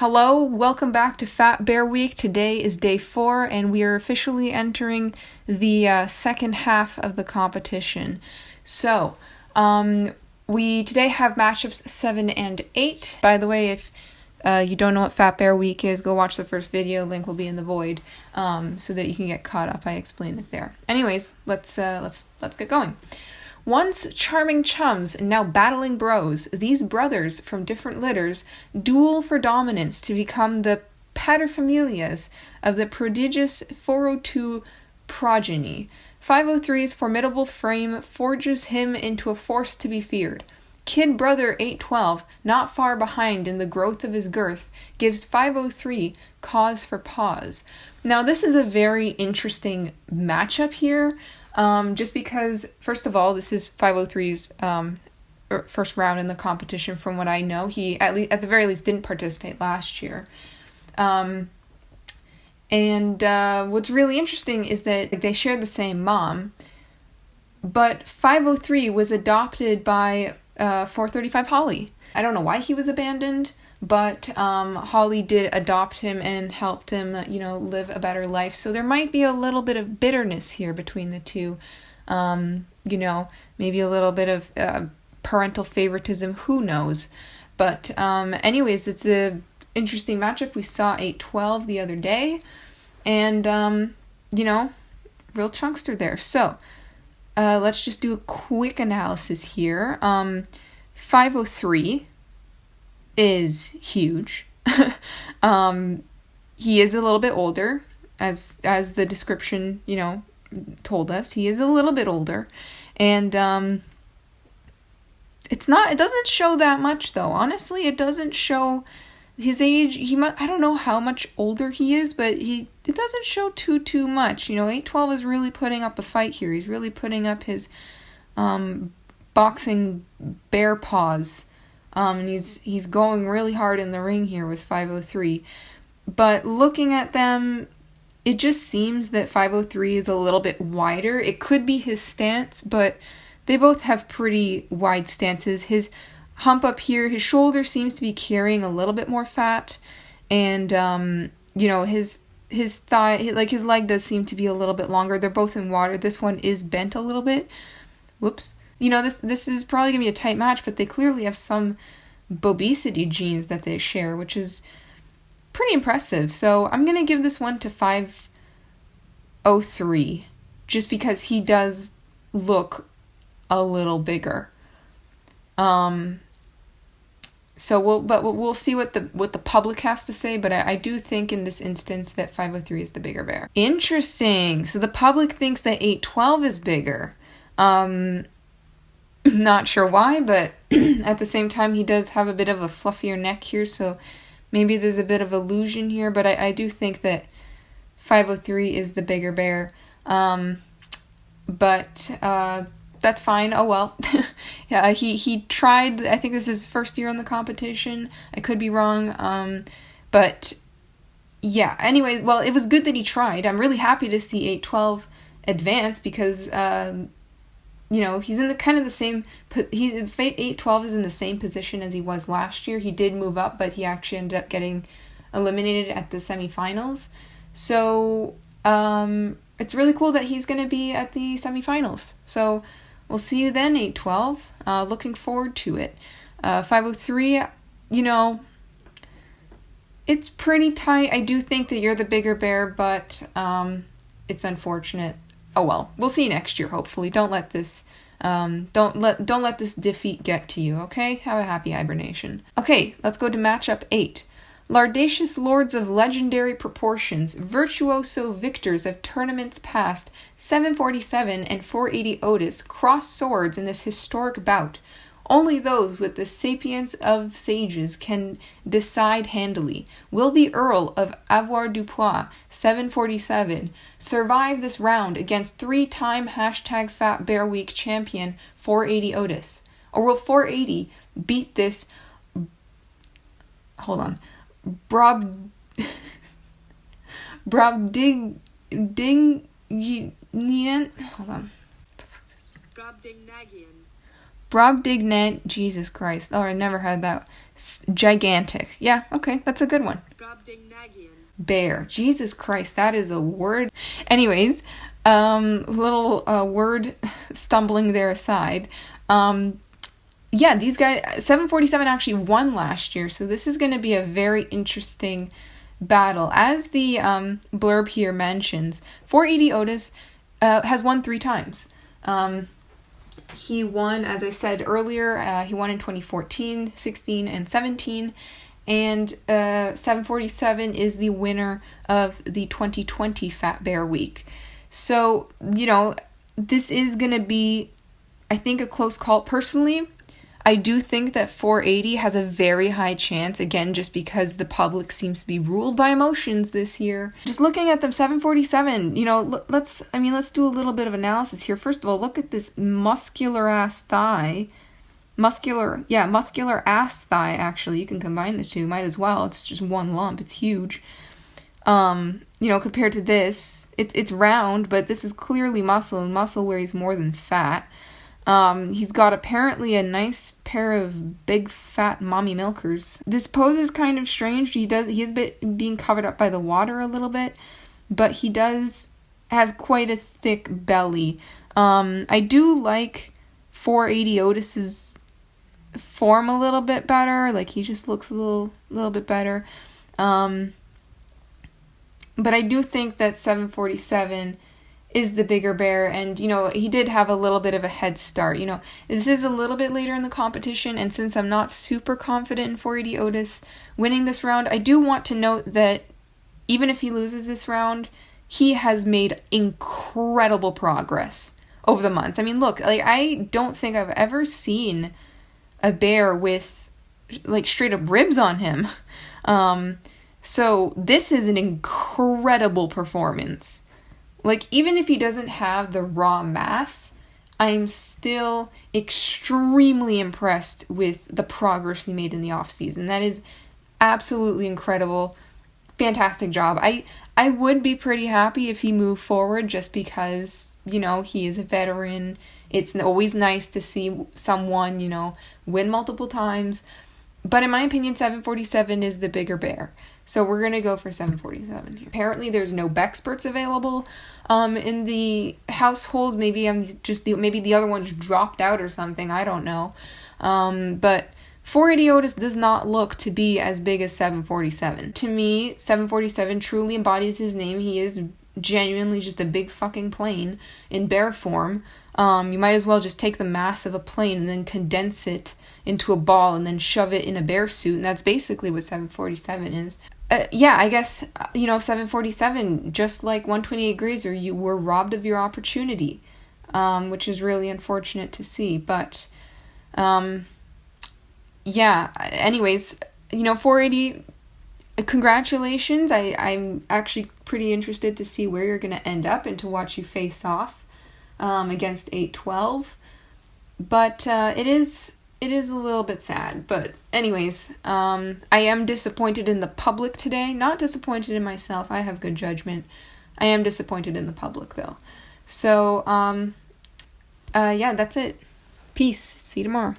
Hello, welcome back to Fat Bear Week. Today is day 4 and we are officially entering the second half of the competition. So, we today have matchups 7 and 8. By the way, if you don't know what Fat Bear Week is, go watch the first video. Link will be in the void, so that you can get caught up. I explained it there. Anyways, let's get going. Once charming chums, now battling bros, these brothers from different litters duel for dominance to become the paterfamilias of the prodigious 402 progeny. 503's formidable frame forges him into a force to be feared. Kid brother 812, not far behind in the growth of his girth, gives 503 cause for pause. Now this is a very interesting matchup here. Just because, first of all, this is 503's first round in the competition. From what I know, he at the very least didn't participate last year. And what's really interesting is that they share the same mom, but 503 was adopted by 435 Holly. I don't know why he was abandoned, but Holly did adopt him and helped him, live a better life. So there might be a little bit of bitterness here between the two. Maybe a little bit of parental favoritism. Who knows? But anyways, it's a interesting matchup. We saw 812 the other day, and real chunkster there. So let's just do a quick analysis here. 503 is huge. He is a little bit older, as the description, told us. He is a little bit older, and it doesn't show that much though. Honestly, it doesn't show his age. I don't know how much older he is, but it doesn't show too much. 812 is really putting up a fight here. He's really putting up his boxing bear paws. And he's going really hard in the ring here with 503. But looking at them, it just seems that 503 is a little bit wider. It could be his stance, but they both have pretty wide stances. His hump up here, his shoulder seems to be carrying a little bit more fat. And, his thigh, his leg does seem to be a little bit longer. They're both in water. This one is bent a little bit. Whoops. This is probably going to be a tight match, but they clearly have some bobesity genes that they share, which is pretty impressive. So I'm going to give this one to 503, just because he does look a little bigger. So we'll see what the public has to say, but I do think in this instance that 503 is the bigger bear. Interesting. So the public thinks that 812 is bigger. Not sure why, but at the same time, he does have a bit of a fluffier neck here, so maybe there's a bit of illusion here, but I do think that 503 is the bigger bear. But that's fine. Oh well. Yeah, he tried. I think this is his first year in the competition. I could be wrong. But yeah, anyway, well, it was good that he tried. I'm really happy to see 812 advance because he's in the kind of the same. 812 is in the same position as he was last year. He did move up, but he actually ended up getting eliminated at the semifinals. So it's really cool that he's going to be at the semifinals. So we'll see you then, 812. Looking forward to it. 503, it's pretty tight. I do think that you're the bigger bear, but it's unfortunate. Oh well, we'll see you next year. Hopefully, don't let this defeat get to you. Okay, have a happy hibernation. Okay, let's go to matchup 8. Lardacious lords of legendary proportions, virtuoso victors of tournaments past, 747 and 480 Otis cross swords in this historic bout. Only those with the sapience of sages can decide handily. Will the Earl of Avoirdupois, 747, survive this round against 3-time #FatBearWeek champion 480 Otis? Or will 480 beat this... Hold on. Brobdingnagian... Hold on. Brobdingnagian. Jesus Christ. Oh, I never had that Gigantic. Yeah, okay, that's a good one. Bear. Jesus Christ, that is a word. Anyways, little word stumbling there aside. Yeah, these guys, 747 actually won last year, so this is going to be a very interesting battle. As the blurb here mentions, 480 Otis has won 3 times. He won, as I said earlier, he won in 2014, 16, and 17. And 747 is the winner of the 2020 Fat Bear Week. So, this is going to be, I think, a close call. Personally, I do think that 480 has a very high chance, again, just because the public seems to be ruled by emotions this year. Just looking at them, 747, let's do a little bit of analysis here. First of all, look at this muscular ass thigh. Muscular ass thigh, actually. You can combine the two, might as well. It's just one lump. It's huge. Compared to this, it's round, but this is clearly muscle, and muscle weighs more than fat. He's got apparently a nice pair of big fat mommy milkers. This pose is kind of strange. He is being covered up by the water a little bit, but he does have quite a thick belly. I do like 480 Otis's form a little bit better. Like, he just looks a little bit better. But I do think that 747 is the bigger bear, and he did have a little bit of a head start. This is a little bit later in the competition, and since I'm not super confident in 480 Otis winning this round, I do want to note that even if he loses this round, he has made incredible progress over the months. I mean, look, I don't think I've ever seen a bear with straight up ribs on him. So this is an incredible performance. Even if he doesn't have the raw mass, I'm still extremely impressed with the progress he made in the off season. That is absolutely incredible. Fantastic job. I would be pretty happy if he moved forward, just because, he is a veteran. It's always nice to see someone, win multiple times. But in my opinion, 747 is the bigger bear. So we're going to go for 747 here. Apparently there's no Bexperts available in the household. Maybe maybe the other one's dropped out or something. I don't know. But 480 Otis does not look to be as big as 747. To me, 747 truly embodies his name. He is genuinely just a big fucking plane in bear form. You might as well just take the mass of a plane and then condense it into a ball and then shove it in a bear suit, and that's basically what 747 is. I guess, 747, just like 128 Grazer, you were robbed of your opportunity, which is really unfortunate to see, but, anyways, 480, congratulations. I'm actually pretty interested to see where you're going to end up and to watch you face off against 812, but it is a little bit sad. But anyways, I am disappointed in the public today. Not disappointed in myself. I have good judgment. I am disappointed in the public, though. So, that's it. Peace. See you tomorrow.